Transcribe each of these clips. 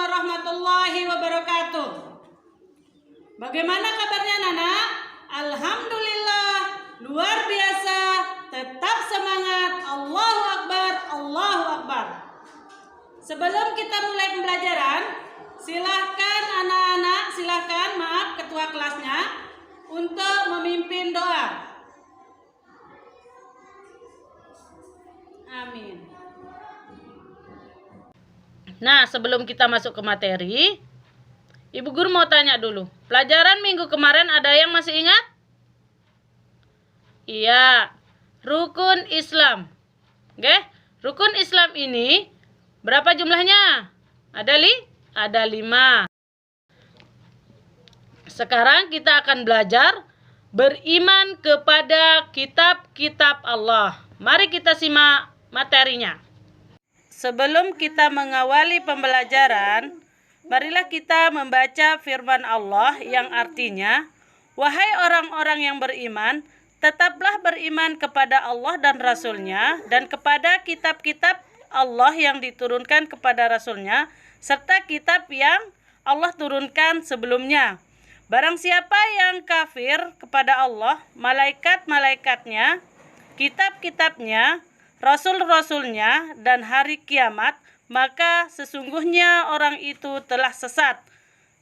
warahmatullahi wabarakatuh. Bagaimana kabarnya Nana? Alhamdulillah, luar biasa, tetap semangat. Allahu Akbar, Allahu Akbar. Sebelum kita mulai pembelajaran, silahkan anak-anak, maaf ketua kelasnya untuk memimpin doa. Amin. Nah, sebelum kita masuk ke materi, Ibu Guru mau tanya dulu. Pelajaran minggu kemarin ada yang masih ingat? Iya, rukun Islam. Oke, rukun Islam ini berapa jumlahnya? Ada 5. Sekarang kita akan belajar beriman kepada kitab-kitab Allah. Mari kita simak materinya. Sebelum kita mengawali pembelajaran, marilah kita membaca firman Allah yang artinya, "Wahai orang-orang yang beriman, tetaplah beriman kepada Allah dan Rasul-Nya dan kepada kitab-kitab Allah yang diturunkan kepada Rasul-Nya, serta kitab yang Allah turunkan sebelumnya. Barang siapa yang kafir kepada Allah, malaikat-malaikatnya, kitab-kitabnya, Rasul-Rasulnya, dan hari kiamat, maka sesungguhnya orang itu telah sesat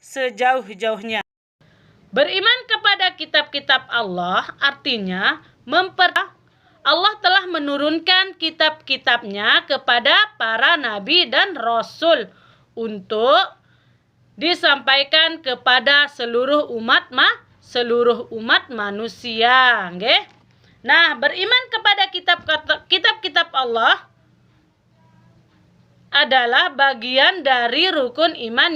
sejauh-jauhnya." Beriman kepada kitab-kitab Allah artinya Allah telah menurunkan kitab-kitabnya kepada para nabi dan rasul untuk disampaikan kepada seluruh umat manusia, nggih. Nah, beriman kepada kitab-kitab Allah adalah bagian dari rukun iman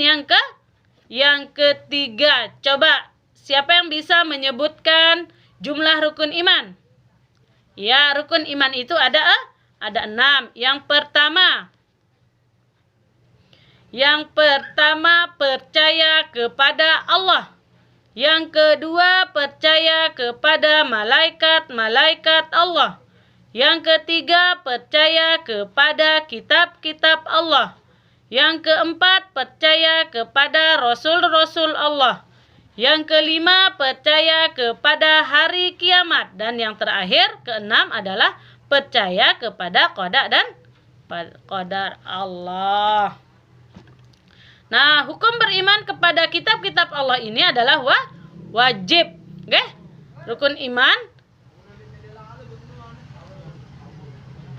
yang ketiga. Coba, siapa yang bisa menyebutkan jumlah rukun iman? Ya, rukun iman itu ada 6. Yang pertama percaya kepada Allah. Yang kedua, percaya kepada malaikat-malaikat Allah. Yang ketiga, percaya kepada kitab-kitab Allah. Yang keempat, percaya kepada rasul-rasul Allah. Yang kelima, percaya kepada hari kiamat. Dan yang terakhir, keenam adalah percaya kepada qadar Allah. Nah, hukum beriman kepada kitab-kitab Allah ini adalah wajib. Oke? Rukun iman.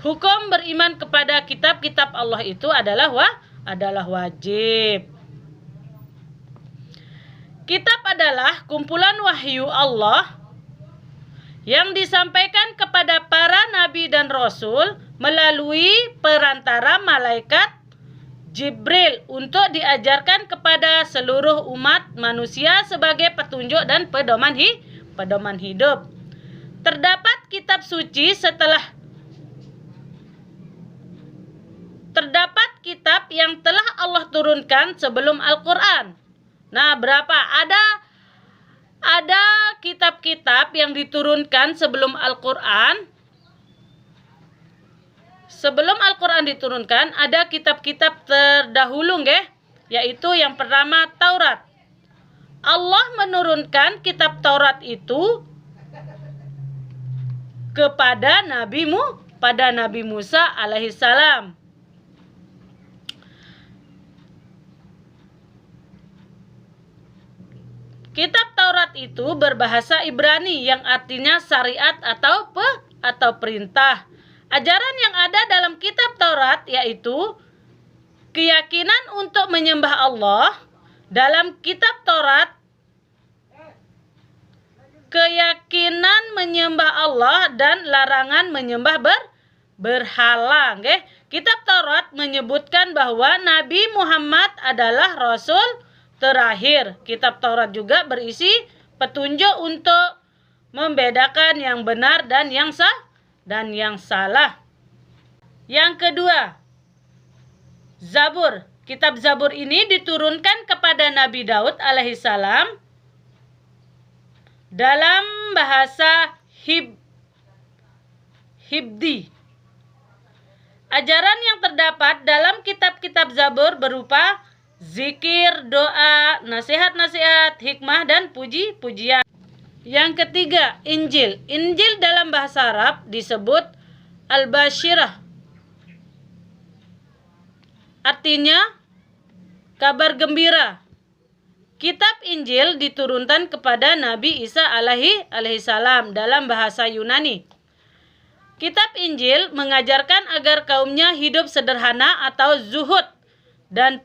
Hukum beriman kepada kitab-kitab Allah itu adalah wajib. Kitab adalah kumpulan wahyu Allah yang disampaikan kepada para nabi dan rasul melalui perantara malaikat Jibril untuk diajarkan kepada seluruh umat manusia sebagai petunjuk dan pedoman hidup. Terdapat kitab yang telah Allah turunkan sebelum Al-Quran. Nah, berapa? Ada kitab-kitab yang diturunkan sebelum Al-Quran. Sebelum Al-Quran diturunkan, ada kitab-kitab terdahulu, yaitu yang pertama Taurat. Allah menurunkan kitab Taurat itu kepada Nabi Musa alaihissalam. Kitab Taurat itu berbahasa Ibrani yang artinya syariat atau perintah. Ajaran yang ada dalam kitab Taurat yaitu keyakinan untuk menyembah Allah. Dalam kitab Taurat, keyakinan menyembah Allah dan larangan menyembah berhala. Kitab Taurat menyebutkan bahwa Nabi Muhammad adalah Rasul terakhir. Kitab Taurat juga berisi petunjuk untuk membedakan yang benar dan yang salah. Yang kedua, Zabur. Kitab Zabur ini diturunkan kepada Nabi Daud alaihissalam dalam bahasa Hibdi. Ajaran yang terdapat dalam kitab-kitab Zabur berupa zikir, doa, nasihat-nasihat, hikmah, dan puji-pujian. Yang ketiga, Injil. Injil dalam bahasa Arab disebut Al-Basyirah. Artinya, kabar gembira. Kitab Injil diturunkan kepada Nabi Isa alaihi salam dalam bahasa Yunani. Kitab Injil mengajarkan agar kaumnya hidup sederhana atau zuhud dan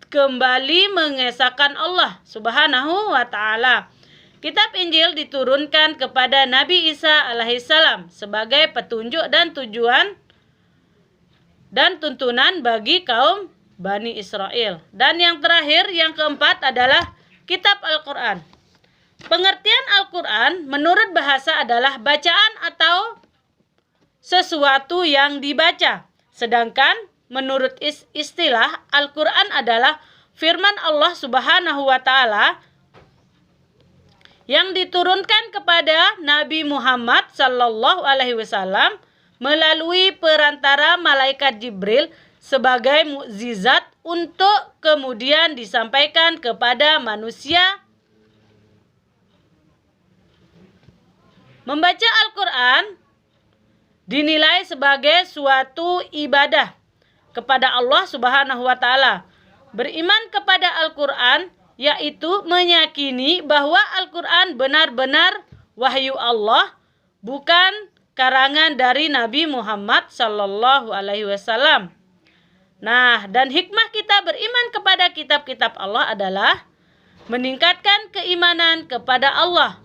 kembali mengesahkan Allah Subhanahu wa ta'ala. Kitab Injil diturunkan kepada Nabi Isa alaihissalam sebagai petunjuk dan tujuan dan tuntunan bagi kaum Bani Israel. Dan yang terakhir, yang keempat adalah Kitab Al-Quran. Pengertian Al-Quran menurut bahasa adalah bacaan atau sesuatu yang dibaca. Sedangkan menurut istilah, Al-Quran adalah firman Allah Subhanahu wa ta'ala yang diturunkan kepada Nabi Muhammad sallallahu alaihi wasallam melalui perantara malaikat Jibril sebagai mukjizat untuk kemudian disampaikan kepada manusia. Membaca Al-Quran dinilai sebagai suatu ibadah kepada Allah Subhanahu wa ta'ala. Beriman kepada Al-Quran yaitu meyakini bahwa Al-Quran benar-benar wahyu Allah, bukan karangan dari Nabi Muhammad sallallahu alaihi wasallam. Nah, dan hikmah kita beriman kepada kitab-kitab Allah adalah meningkatkan keimanan kepada Allah.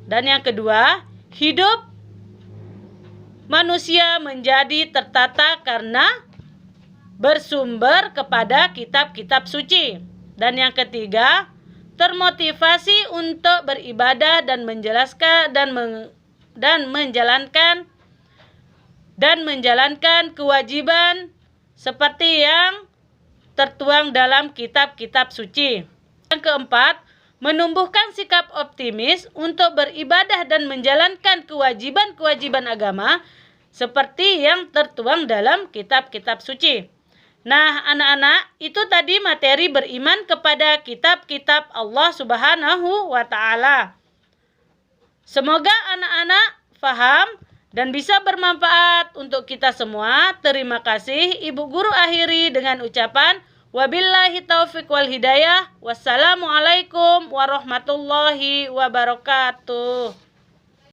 Dan yang kedua, hidup manusia menjadi tertata karena bersumber kepada kitab-kitab suci. Dan yang ketiga, termotivasi untuk beribadah dan menjalankan kewajiban seperti yang tertuang dalam kitab-kitab suci. Yang keempat, menumbuhkan sikap optimis untuk beribadah dan menjalankan kewajiban-kewajiban agama seperti yang tertuang dalam kitab-kitab suci. Nah, anak-anak, itu tadi materi beriman kepada kitab-kitab Allah Subhanahu wa ta'ala. Semoga anak-anak faham dan bisa bermanfaat untuk kita semua. Terima kasih. Ibu Guru akhiri dengan ucapan wabillahi taufiq wal hidayah. Wassalamualaikum warahmatullahi wabarakatuh.